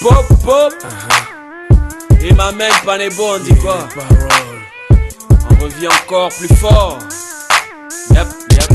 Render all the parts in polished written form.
Pop, pop. Et ma main pas n'est bon, on dit quoi? On revient encore plus fort. Yep, yep.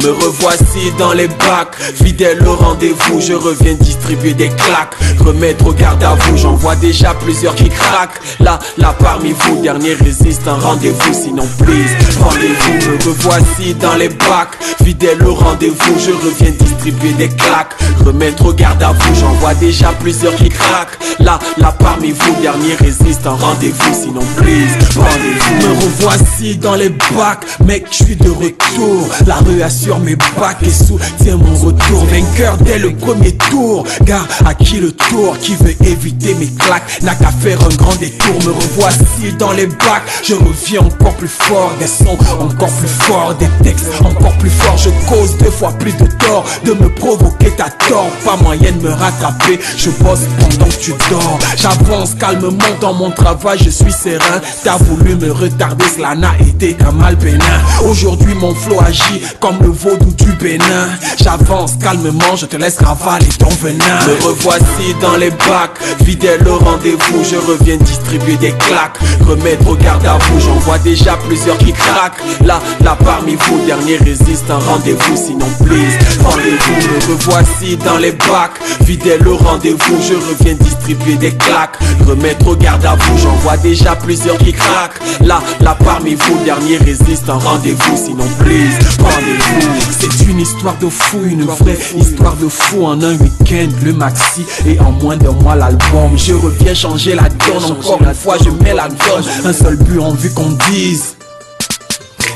Me revoici dans les bacs, fidèle au rendez-vous. Je reviens distribuer des claques, remettre au garde à vous. J'en vois déjà plusieurs qui craquent. Là parmi vous, dernier résiste un rendez-vous. Sinon please, rendez-vous. Me revoici dans les bacs, fidèle au rendez-vous. Je reviens distribuer des claques, remettre au garde à vous. J'en vois déjà plusieurs qui craquent. Là parmi vous, dernier résiste un rendez-vous. Sinon please, rendez-vous. Me revoici dans les bacs, mec, je suis de retour. La rue assure mes bacs et soutient mon retour. Vainqueur dès le premier tour. Gars, à qui le tour? Qui veut éviter mes claques n'a qu'à faire un grand détour. Me revoici dans les bacs, je reviens encore plus fort. Des sons encore plus forts, des textes encore plus forts. Je cause 2 fois plus de tort. De me provoquer t'as tort, pas moyen de me rattraper. Je bosse pendant que tu dors. J'avance calmement dans mon travail, je suis serein. T'as voulu me retarder, cela n'a été qu'un mal bénin. Aujourd'hui mon flow agit comme le vaudou du Bénin. J'avance calmement, je te laisse ravaler ton venin. Me revoici dans les bacs, fidèle au rendez-vous. Je reviens distribuer des claques, remettre au garde à vous. J'en vois déjà plusieurs qui craquent. Là parmi vous, dernier résiste un rendez-vous. Sinon please, rendez-vous. Me revoici dans les bacs, fidèle au rendez-vous. Je reviens distribuer des claques, remettre au garde à vous. J'en vois déjà plusieurs qui craquent. Là parmi vous, dernier résiste un rendez-vous. Sinon please, rendez-vous. C'est une histoire de fou, une vraie histoire de fou. En un week-end, le maxi et en moins d'un mois l'album. Je reviens changer la donne, encore une fois je mets la donne. Un seul but en vue qu'on dise.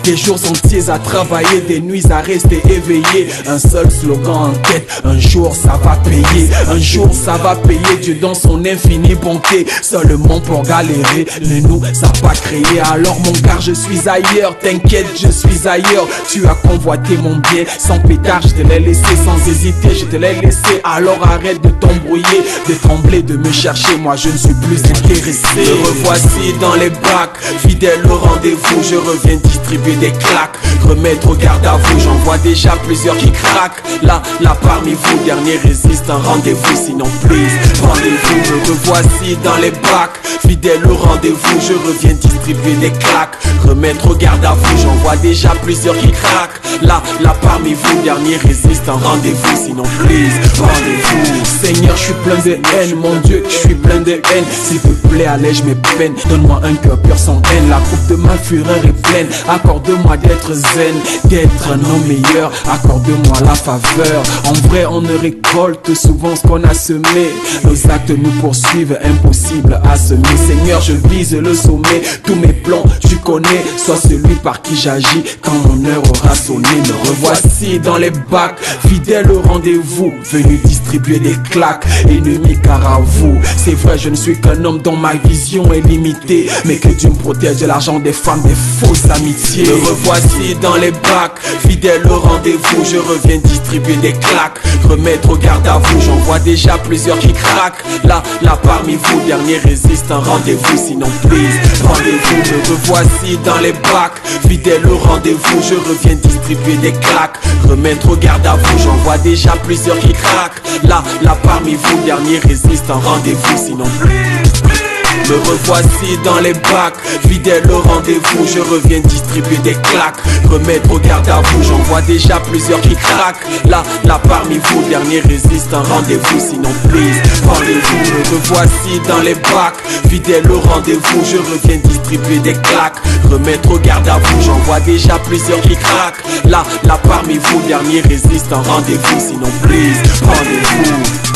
Des jours entiers à travailler, des nuits à rester éveillé. Un seul slogan en tête, un jour ça va payer. Un jour ça va payer, Dieu dans son infinie bonté. Seulement pour galérer, mais nous ça pas créé. Alors mon gars je suis ailleurs, t'inquiète je suis ailleurs. Tu as convoité mon bien, sans pétard je te l'ai laissé. Sans hésiter je te l'ai laissé. Alors arrête de t'embrouiller, de trembler, de me chercher. Moi je ne suis plus intéressé. Me revoici dans les bacs, fidèle au rendez-vous. Je reviens distribuer des claques, remettre au garde à vous. J'en vois déjà plusieurs qui craquent. Là parmi vous, dernier résiste un rendez-vous. Sinon please, rendez-vous. Me revoici dans les bacs, fidèle au rendez-vous. Je reviens distribuer des claques, remettre au garde à vous. J'en vois déjà plusieurs qui craquent. Là parmi vous, dernier résiste un rendez-vous. Sinon please, rendez-vous. Seigneur, je suis plein de haine, mon Dieu, je suis plein de haine. S'il te plaît, allège mes peines. Donne-moi un cœur pur sans haine. La coupe de ma fureur est pleine. Accorde-moi d'être zen, d'être un homme meilleur. Accorde-moi la faveur. En vrai, on ne récolte souvent ce qu'on a semé. Nos actes nous poursuivent, impossible à semer. Seigneur, je vise le sommet. Tous mes plans, tu connais. Sois celui par qui j'agis quand mon heure aura sonné. Me revoici dans les bacs, fidèle au rendez-vous. Venu distribuer des claques, ennemi car à vous. C'est vrai, je ne suis qu'un homme dont ma vision est limitée. Mais que Dieu me protège de l'argent des femmes, des fausses amitiés. Me revoici dans les bacs, fidèle au rendez-vous. Je reviens distribuer des claques, remettre au garde à vous. J'en vois déjà plusieurs qui craquent. Là parmi vous, dernier résiste un rendez-vous. Sinon please, rendez-vous. Me revoici dans les bacs, fidèle au rendez-vous. Je reviens distribuer des claques, remettre au garde à vous. J'en vois déjà plusieurs qui craquent. Là parmi vous, dernier résiste un rendez-vous. Sinon please. Me revoici dans les bacs, fidèle au rendez-vous. Je reviens distribuer des claques, remettre au garde à vous. J'en vois déjà plusieurs qui craquent. Là parmi vous, dernier résiste un rendez-vous. Sinon please, rendez-vous. Me revoici dans les bacs, fidèle au rendez-vous. Je reviens distribuer des claques, remettre au garde à vous. J'en vois déjà plusieurs qui craquent. Là parmi vous, dernier résiste un rendez-vous. Sinon please, rendez-vous.